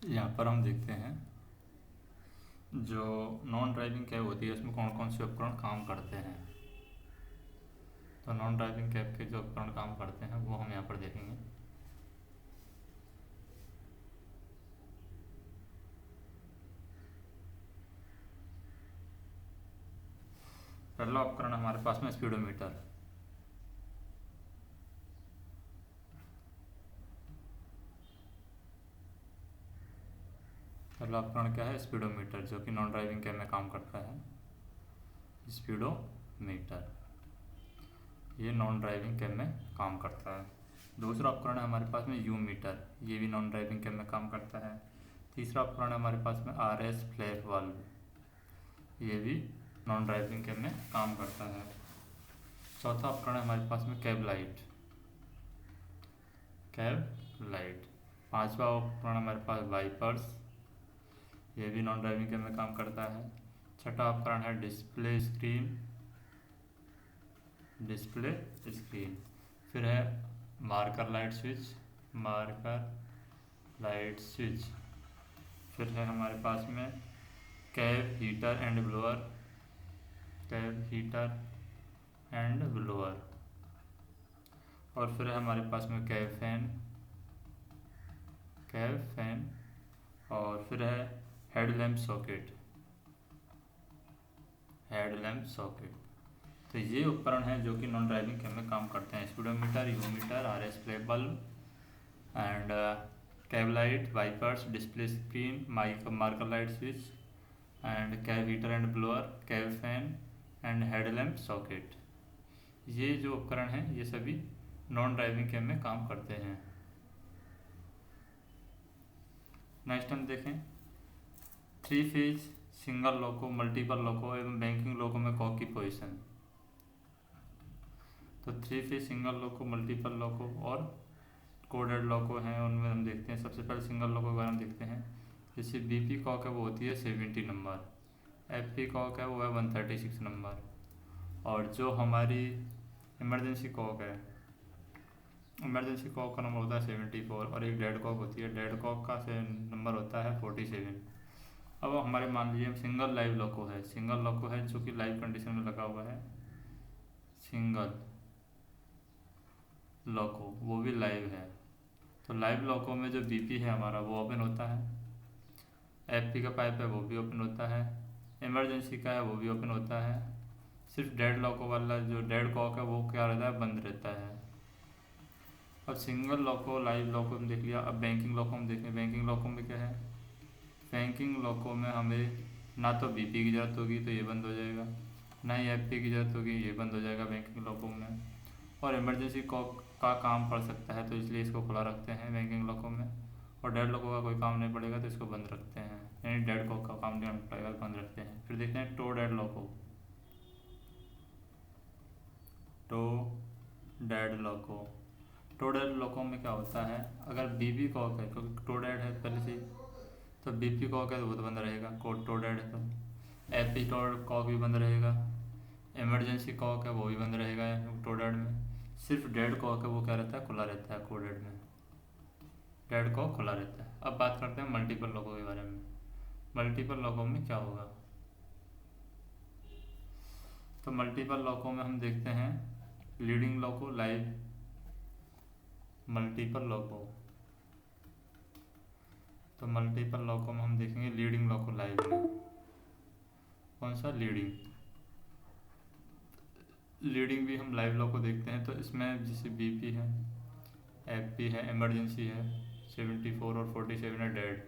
यहाँ पर हम देखते हैं जो नॉन ड्राइविंग कैब होती है उसमें कौन कौन से उपकरण काम करते हैं। तो नॉन ड्राइविंग कैब के जो उपकरण काम करते हैं वो हम यहाँ पर देखेंगे। पहला उपकरण हमारे पास में स्पीडोमीटर। पहला उपकरण क्या है? स्पीडोमीटर, जो कि नॉन ड्राइविंग कैब में काम करता है। स्पीडोमीटर ये नॉन ड्राइविंग कैब में काम करता है। दूसरा उपकरण है हमारे पास में यू मीटर, ये भी नॉन ड्राइविंग कैब में काम करता है। तीसरा उपकरण है हमारे पास में आर एस फ्लैप वाल्व, ये भी नॉन ड्राइविंग कैब में काम करता है। चौथा उपकरण है हमारे पास में कैब लाइट। Cab light. पांचवा उपकरण हमारे पास वाइपर्स, ये भी नॉन ड्राइविंग कैब में काम करता है। छठा उपकरण है डिस्प्ले स्क्रीन। Display screen. फिर है marker light switch. Marker light switch. फिर है हमारे पास में cab heater and blower. Cab heater and blower. और फिर है हमारे पास में कैब फैन। Cab fan. और फिर है हेडलैम्प सॉकेट। Headlamp socket. तो ये उपकरण हैं जो कि नॉन ड्राइविंग कैब में काम करते हैं। Speedometer, U meter, R S flap bulb and cab light, wipers, display screen, marker light switch and cab heater and blower, cab fan and headlamp socket. ये जो उपकरण हैं ये सभी नॉन ड्राइविंग कैब में काम करते हैं। नेक्स्ट हम देखें 3 फेज सिंगल लोको, मल्टीपल लोको एवं बैंकिंग लोको में कॉक की पोजीशन। तो 3 फेज सिंगल लोको, मल्टीपल लोको और कोडेड लोको हैं, उनमें हम देखते हैं। सबसे पहले सिंगल लोको के बारे में देखते हैं। जैसे बीपी कॉक है वो होती है 70 नंबर, एफपी कॉक है वो है 136 नंबर, और जो हमारी इमरजेंसी कॉक है, इमरजेंसी कॉक का नंबर होता है 74, और एक डेड कॉक होती है, डेड कॉक का नंबर होता है 47। अब हमारे मान लीजिए सिंगल लाइव लोको है, सिंगल लोको है जो कि लाइव कंडीशन में लगा हुआ है। सिंगल लोको वो भी लाइव है। तो लाइव लोको में जो बीपी है हमारा वो ओपन होता है, एफपी का पाइप है वो भी ओपन होता है, इमरजेंसी का है वो भी ओपन होता है। सिर्फ डेड लोको वाला जो डेड कॉक है वो क्या रहता है? बंद रहता है। अब सिंगल लोको, लाइव लोको में देख लिया। अब बैंकिंग लोको में देखें। बैंकिंग लोको में क्या है? बैंकिंग लोको में हमें ना तो बीपी की ज़रूरत होगी तो ये बंद हो जाएगा, ना ही एफपी की ज़रूरत होगी, ये बंद हो जाएगा बैंकिंग लोको में। और इमरजेंसी कॉक का काम पड़ सकता है तो इसलिए इसको खुला रखते हैं बैंकिंग लोको में। और डेड लोको का कोई काम नहीं पड़ेगा तो इसको बंद रखते हैं, यानी डेड कॉक का काम नहीं पड़ेगा तो बंद रखते हैं। फिर देखते हैं टो डेड लोको। टो डेड लोको। टो डेड लोको में क्या होता है? अगर बीबी कॉक है, क्योंकि टो डेड है पहले से, तो बीपी कॉक है तो वो तो बंद रहेगा, कोड टो डेड है तो। एपी कॉक भी बंद रहेगा, इमरजेंसी कॉक है वो भी बंद रहेगा टो डेड में। सिर्फ डेड कॉक है वो क्या रहता है? खुला रहता है कोडेड में। डेड कॉक खुला रहता है। अब बात करते हैं मल्टीपल लोगों के बारे में। मल्टीपल लोगों में क्या होगा? तो मल्टीपल लोगों में हम देखते हैं लीडिंग लोको लाइव। मल्टीपल लोको, तो मल्टीपल लोको में हम देखेंगे लीडिंग लोको लाइव में। कौन सा? लीडिंग। लीडिंग भी हम लाइव लोको देखते हैं। तो इसमें जैसे बीपी है, एफपी है, इमरजेंसी है, 74 और 47 है डेड।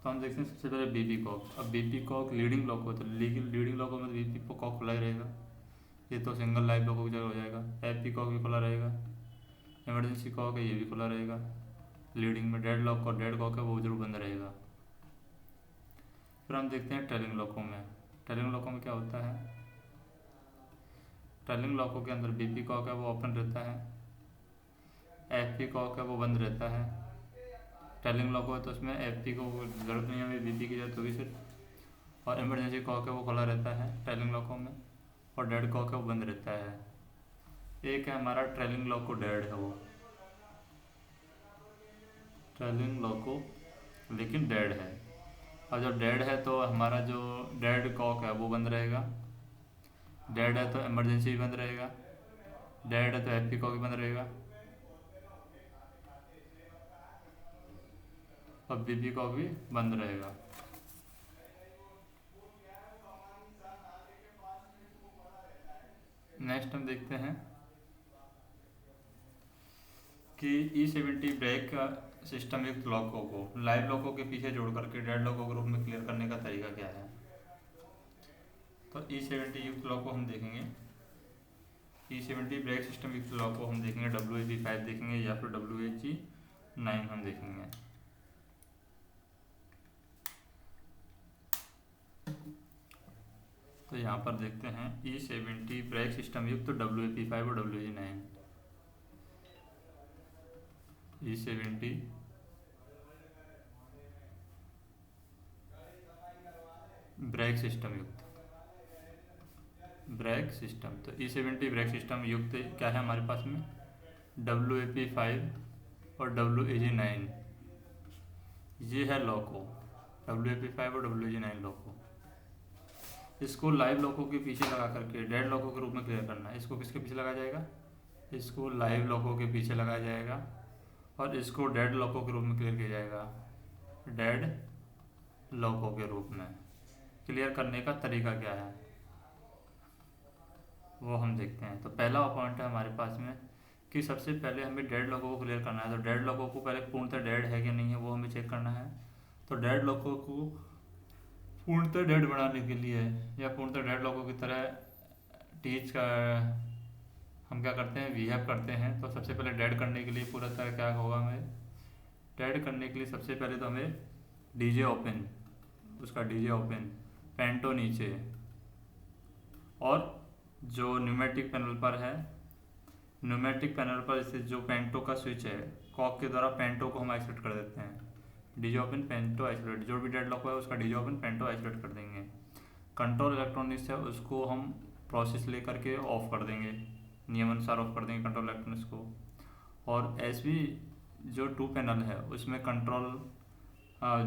तो हम देखते हैं सबसे पहले बीपी कॉक। अब बीपी कॉक लीडिंग लॉक होता है, लेकिन लीडिंग लॉक में बीपी कॉक खुला ही रहेगा, ये तो सिंगल लाइव लॉक की जगह हो जाएगा। एफपी कॉक भी खुला रहेगा, इमरजेंसी कॉक है ये भी खुला रहेगा। लीडिंग में डेड लॉक और डेड कॉक है वो जरूर बंद रहेगा। फिर हम देखते हैं ट्रेलिंग लॉकों में। ट्रेलिंग लॉकों में क्या होता है? ट्रेलिंग लॉकों के अंदर बीपी कॉक है वो ओपन रहता है, एफपी कॉक है वो बंद रहता है। ट्रेलिंग लॉक है तो उसमें एफपी को जरूरत नहीं है, हमें बीपी की जरूरत होगी सिर्फ। और इमरजेंसी कॉक है वो खुला रहता है ट्रेलिंग लॉकों में, और डेड कॉक है वो बंद रहता है। एक है हमारा ट्रेलिंग लॉको डेड है वो। ट्रेलिंग लॉको लेकिन डेड है। और जब डेड है तो हमारा जो डेड कॉक है वो बंद रहेगा, डेड है तो इमरजेंसी भी बंद रहेगा, डेड है तो एफपी कॉक भी बंद रहेगा, और बीपी कॉक भी बंद रहेगा। नेक्स्ट हम देखते हैं कि E70 ब्रेक सिस्टम युक्त लॉकों को लाइव लॉकों के पीछे जोड़ करके डेड लॉकों के रूप में क्लियर करने का तरीका क्या है। तो E70 युक्त लॉक को हम देखेंगे, E70 ब्रेक सिस्टम युक्त लॉक को हम देखेंगे, WAP5 देखेंगे या फिर WAG9 हम देखेंगे। तो यहाँ पर देखते हैं E70 ब्रेक सिस्टम युक्त WAP5 और WAG9। E70 ब्रेक सिस्टम युक्त ब्रेक सिस्टम, तो E70 ब्रेक सिस्टम युक्त क्या है हमारे पास में, WAP5 और WAG9, ये है लॉको, WAP5 और WAG9 लॉको। इसको लाइव लॉकों के पीछे लगा करके डेड लॉकों के रूप में क्लियर करना है। इसको किसके पीछे लगाया जाएगा, इसको लाइव लॉकों के पीछे लगाया जाएगा और इसको डेड लॉकों के रूप में क्लियर किया जाएगा, डेड लॉकों के रूप में। क्लियर करने का तरीका क्या है वो हम देखते हैं। तो पहला पॉइंट है हमारे पास में कि सबसे पहले हमें डेड लॉकों को क्लियर करना है। तो डेड लॉकों को पहले पूर्णतः डेड है कि नहीं है वो हमें चेक करना है। तो डेड लॉकों को पूर्णतः डेड बनाने के लिए या पूर्णतः डेड लॉकों की तरह टीच का हम क्या करते हैं, वीहैप करते हैं। तो सबसे पहले डेड करने के लिए पूरा तरह क्या होगा, हमें डेड करने के लिए सबसे पहले तो हमें डीजे ओपन, उसका डीजे ओपन, पेंटो नीचे, और जो न्यूमेटिक पैनल पर है, न्यूमेटिक पैनल पर से जो पेंटो का स्विच है कॉक के द्वारा पेंटो को हम आइसोलेट कर देते हैं। डीजे ओपन पेंटो आइसोलेट, जो भी डेड लॉक है उसका डीजे ओपन पेंटो आइसोलेट कर देंगे। कंट्रोल इलेक्ट्रॉनिक्स है उसको हम प्रोसेस ले करके ऑफ कर देंगे, नियमानुसार ऑफ कर देंगे कंट्रोल इलेक्ट्रॉनिक्स को। और एसवी जो 2 पैनल है उसमें कंट्रोल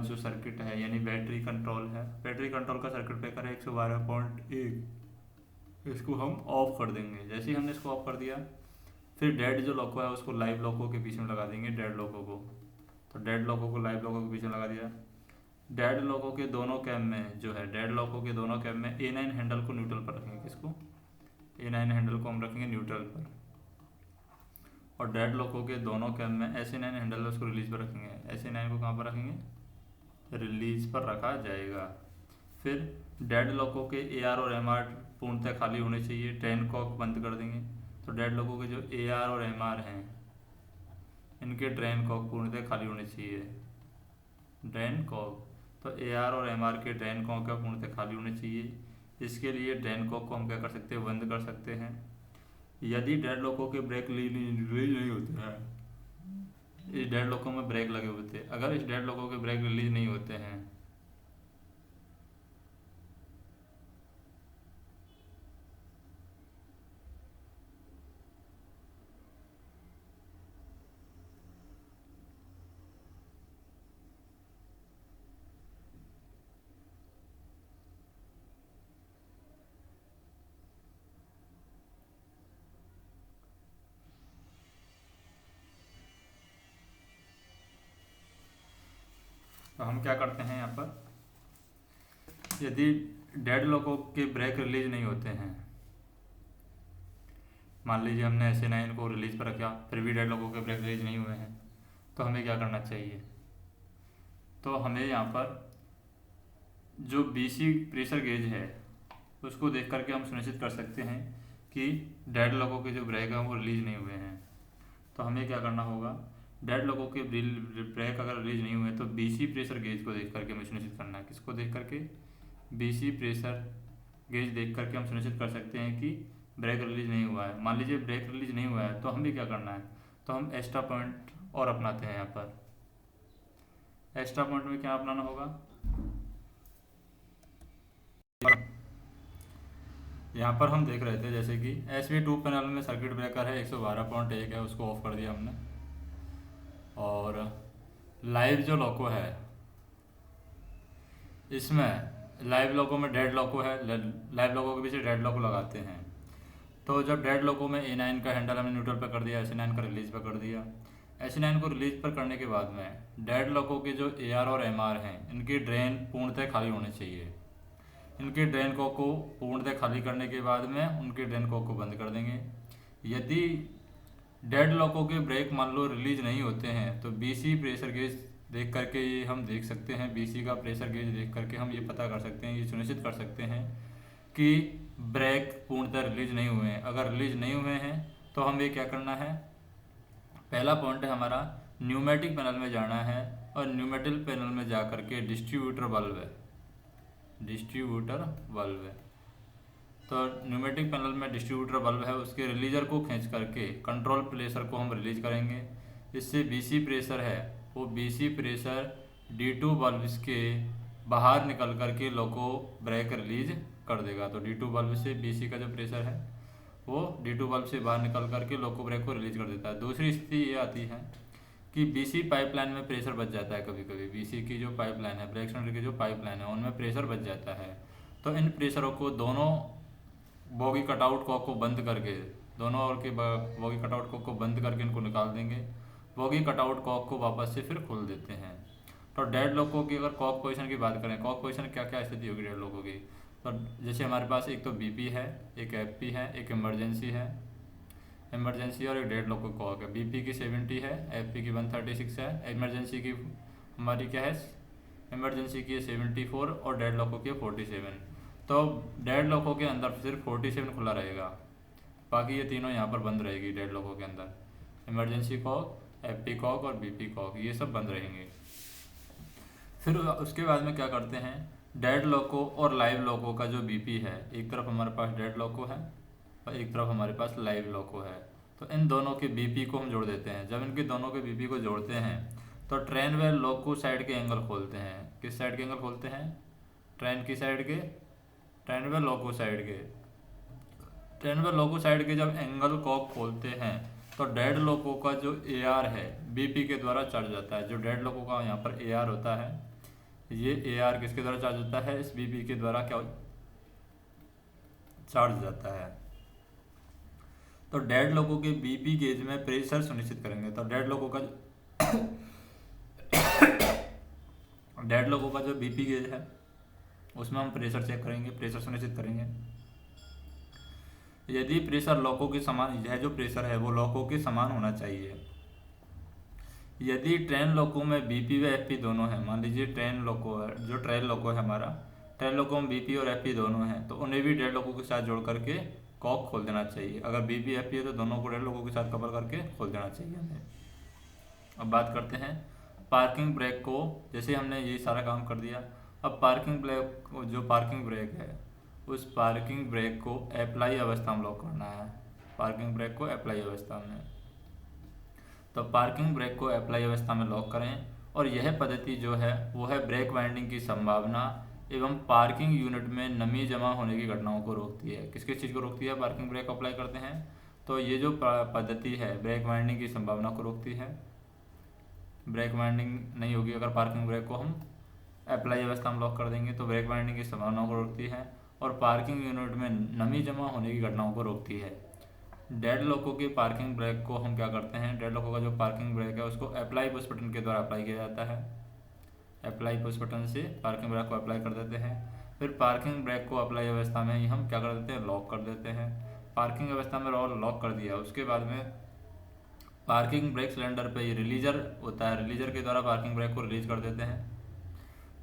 जो सर्किट है यानी बैटरी कंट्रोल है, बैटरी कंट्रोल का सर्किट ब्रेकर है 112.1, इसको हम ऑफ कर देंगे। जैसे ही हमने इसको ऑफ कर दिया फिर डेड जो लॉको है उसको लाइव लॉकों के पीछे में लगा देंगे, डेड लॉकों को। तो डेड लॉकों को लाइव लॉकों के पीछे लगा दिया। डेड लॉकों के दोनों कैम में जो है, डेड लॉकों के दोनों कैम में A9 हैंडल को न्यूट्रल पर रखेंगे। किसको, A9 हैंडल को हम रखेंगे न्यूट्रल पर। और डेड लॉकों के दोनों कैम में SA9 हैंडल उसको रिलीज पर रखेंगे। SA9 को कहाँ पर रखेंगे, रिलीज पर रखा जाएगा। फिर डेड लॉकों के AR और MR पूर्णतः खाली होने चाहिए, ड्रेन कॉक बंद कर देंगे। तो डेड लॉकों के जो AR और MR हैं इनके ड्रेन कॉक पूर्णतः खाली होने चाहिए, ड्रेन कॉक। तो AR और MR के ड्रेन कॉक का पूर्णतः खाली होने चाहिए। इसके लिए ड्रेन कॉक को हम क्या कर सकते हैं, बंद कर सकते हैं। यदि डेड लॉकों के ब्रेक रिलीज नहीं होते हैं, इस डेड लॉकों में ब्रेक लगे होते हैं, अगर इस डेड लॉकों के ब्रेक रिलीज नहीं होते हैं तो हम क्या करते हैं यहाँ पर, यदि डेड लॉकों के ब्रेक रिलीज नहीं होते हैं, मान लीजिए हमने SA9 को रिलीज पर रखा फिर भी डेड लॉकों के ब्रेक रिलीज नहीं हुए हैं, तो हमें क्या करना चाहिए। तो हमें यहाँ पर जो BC प्रेशर गेज है उसको देख करके हम सुनिश्चित कर सकते हैं कि डेड लॉकों के जो ब्रेक हैं वो रिलीज नहीं हुए हैं। तो हमें क्या करना होगा, डेड लॉकों के ब्रेक अगर रिलीज नहीं हुए तो BC प्रेशर गेज को देख करके हमें सुनिश्चित करना है। किसको देख करके, BC प्रेशर गेज देख करके हम सुनिश्चित कर सकते हैं कि ब्रेक रिलीज नहीं हुआ है। मान लीजिए ब्रेक रिलीज नहीं हुआ है तो हमें क्या करना है, तो हम एक्स्ट्रा पॉइंट और अपनाते हैं। यहाँ पर एक्स्ट्रा पॉइंट में क्या अपनाना होगा, यहाँ पर हम देख रहे थे जैसे कि SV2 पैनल में सर्किट ब्रेकर है 112.1 है, उसको ऑफ कर दिया हमने। और लाइव जो लॉको है इसमें लाइव लॉको में डेड लॉको है, लाइव लॉको के पीछे डेड लॉको लगाते हैं। तो जब डेड लॉको में A9 का हैंडल हमने न्यूट्रल पर कर दिया, AC9 का रिलीज पर कर दिया, AC9 को रिलीज पर करने के बाद में डेड लॉको के जो AR और MR हैं इनकी ड्रेन पूर्णतः खाली होनी चाहिए। इनके ड्रेन कॉक को पूर्णतः खाली करने के बाद में उनके ड्रेन कॉक को बंद कर देंगे। यदि डेड लॉकों के ब्रेक मान लो रिलीज नहीं होते हैं तो BC प्रेशर गेज देख करके ये हम देख सकते हैं, BC का प्रेशर गेज देख करके हम ये पता कर सकते हैं, ये सुनिश्चित कर सकते हैं कि ब्रेक पूर्णतः रिलीज नहीं हुए हैं। अगर रिलीज नहीं हुए हैं तो हमें क्या करना है, पहला पॉइंट है हमारा न्यूमेटिक पैनल में जाना है और न्यूमेटिक पैनल में जा करके डिस्ट्रीब्यूटर बल्ब है। तो न्यूमेटिक पैनल में डिस्ट्रीब्यूटर बल्ब है, उसके रिलीजर को खींच करके कंट्रोल प्रेशर को हम रिलीज करेंगे। इससे BC प्रेशर है वो BC प्रेशर D2 बल्ब के बाहर निकल करके लोको ब्रेक रिलीज कर देगा। तो D2 बल्ब से BC का जो प्रेशर है वो D2 बल्ब से बाहर निकल करके लोको ब्रेक को रिलीज कर देता है। दूसरी स्थिति ये आती है कि BC पाइपलाइन में प्रेशर बच जाता है। कभी कभी BC की जो पाइपलाइन है, ब्रेक सिलेंडर की जो पाइपलाइन है, उनमें प्रेशर बच जाता है। तो इन प्रेशरों को दोनों बॉगी कटआउट कॉक को बंद करके, दोनों ओर के बॉगी कटआउट कॉक को बंद करके इनको निकाल देंगे। बॉगी कटआउट कॉक को वापस से फिर खोल देते हैं। तो डेड लॉको की अगर कॉक पोजीशन की बात करें, कॉक पोजीशन क्या क्या स्थिति होगी डेड लॉको की, तो जैसे हमारे पास एक तो BP है, एक FP है, एक इमरजेंसी है, इमरजेंसी और एक डेड लॉको कॉक है। BP की 70 है, FP की 136 है, इमरजेंसी की हमारी क्या है, इमरजेंसी की 74 और डेड लॉको की 47। तो डेड लॉको के अंदर सिर्फ 47 खुला रहेगा, बाकी ये तीनों यहाँ पर बंद रहेगी। डेड लॉको के अंदर इमरजेंसी कॉक, FP कॉक और BP कॉक ये सब बंद रहेंगे। फिर उसके बाद में क्या करते हैं, डेड लॉको और लाइव लॉको का जो BP है, एक तरफ हमारे पास डेड लॉको है और एक तरफ हमारे पास लाइव लॉको है। तो इन दोनों के BP को हम जोड़ देते हैं। जब इनके दोनों के BP को जोड़ते हैं तो ट्रेन व लॉको साइड के एंगल खोलते हैं। किस साइड के एंगल खोलते हैं, ट्रेन की साइड के, ट्रेन व लॉको साइड के। ट्रेन व लॉको साइड के जब एंगल कॉक खोलते हैं तो डेड लॉको का जो AR है BP के द्वारा चार्ज जाता है। जो डेड लॉको का यहाँ पर AR होता है, ये AR किसके द्वारा चार्ज होता है, इस BP के द्वारा क्या चार्ज जाता है। तो डेड लॉको के BP गेज में प्रेशर सुनिश्चित करेंगे। तो डेड लॉको का डेड लॉको का जो BP गेज है उसमें हम प्रेशर चेक करेंगे, प्रेशर सुनिश्चित करेंगे। यदि प्रेशर लॉको के समान, यह जो प्रेशर है वो लॉको के समान होना चाहिए। यदि ट्रेन लॉको में BP व FP दोनों है, मान लीजिए ट्रेन लॉको है, जो ट्रेन लॉको है हमारा, ट्रेन लॉको में BP और FP दोनों हैं, तो उन्हें भी डेड लॉको के साथ जोड़ करके कॉक खोल देना चाहिए। अगर BP FP है तो दोनों को डेड लॉको के साथ कवर करके खोल देना चाहिए हमें। अब बात करते हैं पार्किंग ब्रेक को। जैसे हमने ये सारा काम कर दिया, अब पार्किंग ब्रेक, जो पार्किंग ब्रेक है उस पार्किंग ब्रेक को अप्लाई अवस्था में लॉक करना है। पार्किंग ब्रेक को अप्लाई अवस्था में, तो पार्किंग ब्रेक को अप्लाई अवस्था में लॉक करें। और यह पद्धति जो है वो है ब्रेक वाइंडिंग की संभावना एवं पार्किंग यूनिट में नमी जमा होने की घटनाओं को रोकती है। किस किस चीज़ को रोकती है, पार्किंग ब्रेक अप्लाई करते हैं तो ये जो पद्धति है ब्रेक वाइंडिंग की संभावना को रोकती है। ब्रेक वाइंडिंग नहीं होगी अगर पार्किंग ब्रेक को हम अप्लाई अवस्था में लॉक कर देंगे, तो ब्रेक वाइंडिंग की संभावना को रोकती है और पार्किंग यूनिट में नमी जमा होने की घटनाओं को रोकती है। डेड लॉको के पार्किंग ब्रेक को हम क्या करते हैं, डेड लॉको का जो पार्किंग ब्रेक है उसको अप्लाई पुश बटन के द्वारा अप्लाई किया जाता है। अप्लाई पुश बटन से पार्किंग ब्रेक को अप्लाई कर देते हैं। फिर पार्किंग ब्रेक को अप्लाई अवस्था में ही हम क्या कर देते हैं, लॉक कर देते हैं। पार्किंग अवस्था में लॉक कर दिया, उसके बाद में पार्किंग ब्रेक सिलेंडर पे ये रिलीजर होता है, रिलीजर के द्वारा पार्किंग ब्रेक को रिलीज कर देते हैं।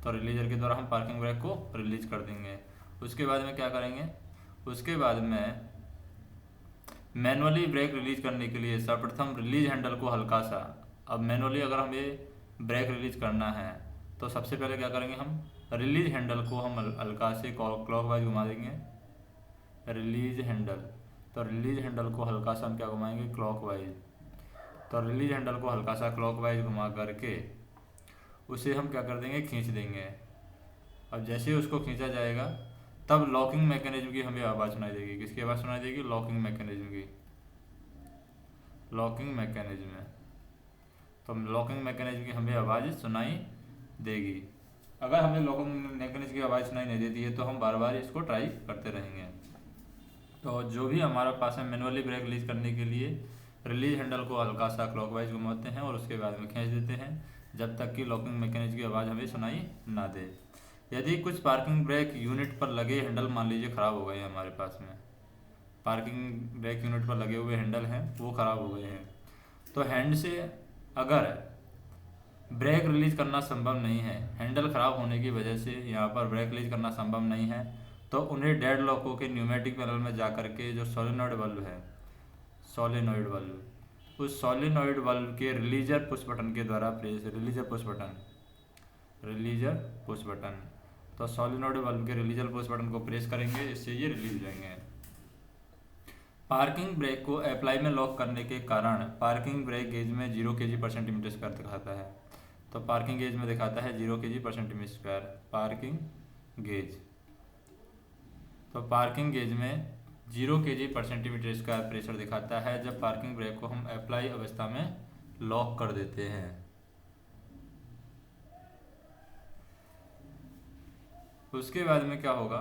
तो रिलीजर के द्वारा हम पार्किंग ब्रेक को रिलीज कर देंगे। उसके बाद में क्या करेंगे, उसके बाद में मैनुअली ब्रेक रिलीज करने के लिए सर्वप्रथम रिलीज हैंडल को हल्का सा, अब मैनुअली अगर हमें ब्रेक रिलीज करना है तो सबसे पहले क्या करेंगे, हम रिलीज हैंडल को हम हल्का से क्लॉकवाइज घुमा देंगे। रिलीज हैंडल, तो रिलीज हैंडल को हल्का सा हम क्या घुमाएंगे, क्लॉकवाइज। तो रिलीज हैंडल को हल्का सा क्लॉकवाइज घुमा करके उसे हम क्या कर देंगे, खींच देंगे। अब जैसे ही उसको खींचा जाएगा तब लॉकिंग मैकेनिज्म की हमें आवाज़ सुनाई देगी। किसकी आवाज़ सुनाई देगी, लॉकिंग मैकेनिज्म की। लॉकिंग मैकेनिज्म है, तो लॉकिंग मैकेनिज्म की हमें आवाज़ सुनाई देगी। अगर हमें लॉकिंग मैकेनिज्म की आवाज़ सुनाई नहीं देती है तो हम बार बार इसको ट्राई करते रहेंगे। तो जो भी हमारे पास है मैनुअली ब्रेक रिलीज करने के लिए रिलीज हैंडल को हल्का सा क्लॉकवाइज घुमाते हैं और उसके बाद में खींच देते हैं जब तक कि लॉकिंग मैकेनिज्म की आवाज़ हमें सुनाई ना दे। यदि कुछ पार्किंग ब्रेक यूनिट पर लगे हैंडल मान लीजिए ख़राब हो गए हैं, हमारे पास में पार्किंग ब्रेक यूनिट पर लगे हुए हैंडल हैं वो ख़राब हो गए हैं, तो हैंड से अगर ब्रेक रिलीज करना संभव नहीं है, हैंडल ख़राब होने की वजह से यहाँ पर ब्रेक रिलीज करना संभव नहीं है, तो उन्हें डेड लॉकों के न्यूमेटिक पैनल में जा करके जो सोलेनॉइड बल्ब है, सोलेनॉइड बल्ब, उस सोलेनॉइड बल्ब के रिलीजर पुश बटन के द्वारा प्रेस, रिलीजर पुश बटन, तो सोलेनॉइड बल्ब के रिलीजर पुश बटन को प्रेस करेंगे, इससे ये रिलीज हो जाएंगे। पार्किंग ब्रेक को अप्लाई में लॉक करने के कारण पार्किंग ब्रेक गेज में 0 kg/cm² दिखाता है। तो पार्किंग गेज में दिखाता है 0 kg/cm², पार्किंग गेज। तो पार्किंग गेज में 0 kg/cm² प्रेशर दिखाता है जब पार्किंग ब्रेक को हम अप्लाई अवस्था में लॉक कर देते हैं। उसके बाद में क्या होगा,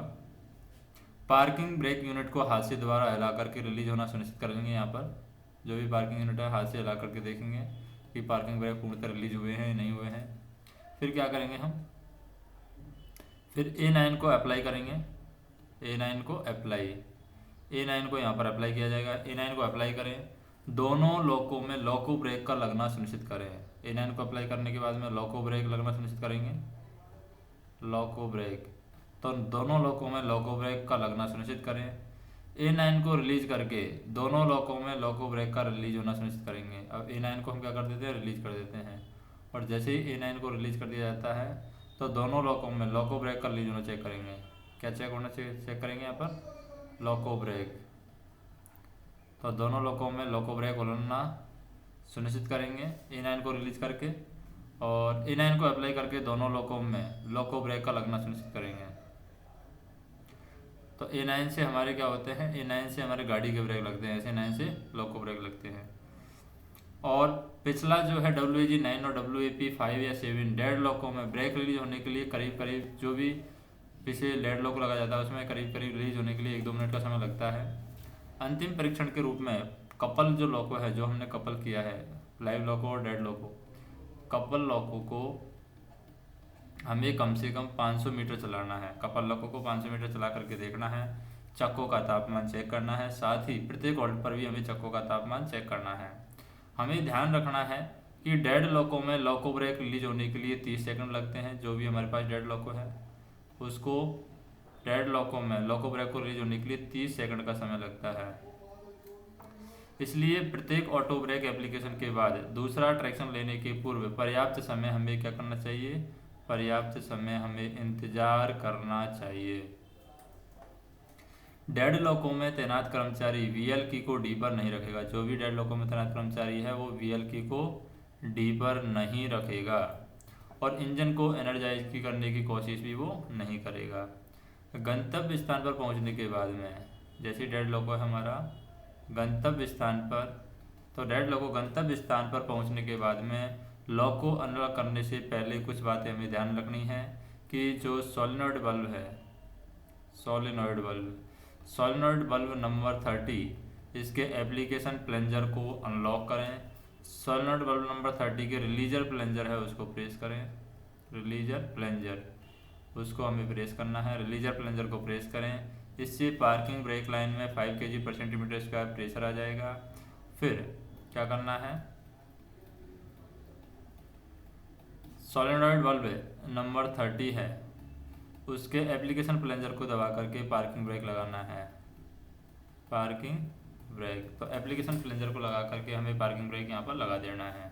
पार्किंग ब्रेक यूनिट को हाथ से दोबारा हिला करके रिलीज होना सुनिश्चित करेंगे। यहाँ पर जो भी पार्किंग यूनिट है हाथ से हिला करके देखेंगे कि पार्किंग ब्रेक पूर्णतः रिलीज हुए हैं नहीं हुए हैं। फिर क्या करेंगे हम, फिर A9 को अप्लाई करेंगे, A9 को अप्लाई, A9 को यहाँ पर अप्लाई किया जाएगा। A9 को अप्लाई करें, दोनों लॉकों में लॉको ब्रेक का लगना सुनिश्चित करें। A9 को अप्लाई करने के बाद में लॉको ब्रेक लगना सुनिश्चित करेंगे, लॉको ब्रेक, तो दोनों लॉकों में लॉको ब्रेक का लगना सुनिश्चित करें। A9 को रिलीज करके दोनों लॉकों में लॉको ब्रेक का रिलीज होना सुनिश्चित करेंगे। अब A9 को हम क्या कर देते हैं, रिलीज कर देते हैं, और जैसे ही A9 को रिलीज कर दिया जाता है तो दोनों लॉकों में लॉको ब्रेक का रिलीज होना चेक करेंगे। क्या चेक होना चेक करेंगे यहाँ पर, लॉको ब्रेक, तो दोनों लॉकों में लॉको ब्रेक होना सुनिश्चित करेंगे A9 को रिलीज करके, और A9 को अप्लाई करके दोनों लॉकों में लॉको ब्रेक का लगना सुनिश्चित करेंगे। तो A9 से हमारे क्या होते हैं, A9 से हमारे गाड़ी के ब्रेक लगते हैं, ऐसे A9 से लॉको ब्रेक लगते हैं। और पिछला जो है WAG9 और WAP5 या 7 डेड लॉकों में ब्रेक रिलीज होने के लिए करीब करीब, जो भी पीछे डेड लॉक लगा जाता है उसमें करीब करीब रिलीज होने के लिए 1-2 मिनट का समय लगता है। अंतिम परीक्षण के रूप में कपल जो लॉको है, जो हमने कपल किया है लाइव लॉको और डेड लॉको, कपल लॉको को हमें कम से कम 500 मीटर चलाना है। कपल लॉको को 500 मीटर चला करके देखना है, चक्कों का तापमान चेक करना है, साथ ही प्रत्येक ऑर्डर पर भी हमें चक्कों का तापमान चेक करना है। हमें ध्यान रखना है कि डेड लॉको में लॉको ब्रेक रिलीज होने के लिए 30 सेकंड लगते हैं। जो भी हमारे पास डेड लॉको है उसको डेड लॉको में लॉको ब्रेक को रिलीज होने के लिए 30 सेकंड का समय लगता है। इसलिए प्रत्येक ऑटो ब्रेक एप्लीकेशन के बाद दूसरा ट्रैक्शन लेने के पूर्व पर्याप्त समय हमें क्या करना चाहिए, पर्याप्त समय हमें इंतजार करना चाहिए। डेड लॉकों में तैनात कर्मचारी VL की को D पर नहीं रखेगा। जो भी डेड लॉकों में तैनात कर्मचारी है वो VL की को D पर नहीं रखेगा, और इंजन को एनर्जाइज की करने की कोशिश भी वो नहीं करेगा। गंतव्य स्थान पर पहुंचने के बाद में, जैसे डेड लॉको है हमारा गंतव्य स्थान पर, तो डेड लॉको गंतव्य स्थान पर पहुंचने के बाद में लॉक को अनलॉक करने से पहले कुछ बातें हमें ध्यान रखनी है कि जो सोलेनॉइड बल्ब है, सोलेनॉइड बल्ब नंबर 30, इसके एप्लीकेशन प्लंजर को अनलॉक करें। सोलेनॉइड बल्ब नंबर 30 के रिलीजर प्लंजर है उसको प्रेस करें, रिलीजर प्लंजर उसको हमें प्रेस करना है, रिलीजर प्लंजर को प्रेस करें। इससे पार्किंग ब्रेक लाइन में 5 kg/cm² प्रेशर आ जाएगा। फिर क्या करना है, सोलेनॉइड बल्ब नंबर 30 है उसके एप्लीकेशन प्लंजर को दबा करके पार्किंग ब्रेक लगाना है, पार्किंग ब्रेक। तो एप्लीकेशन प्लंजर को लगा करके हमें पार्किंग ब्रेक यहाँ पर लगा देना है।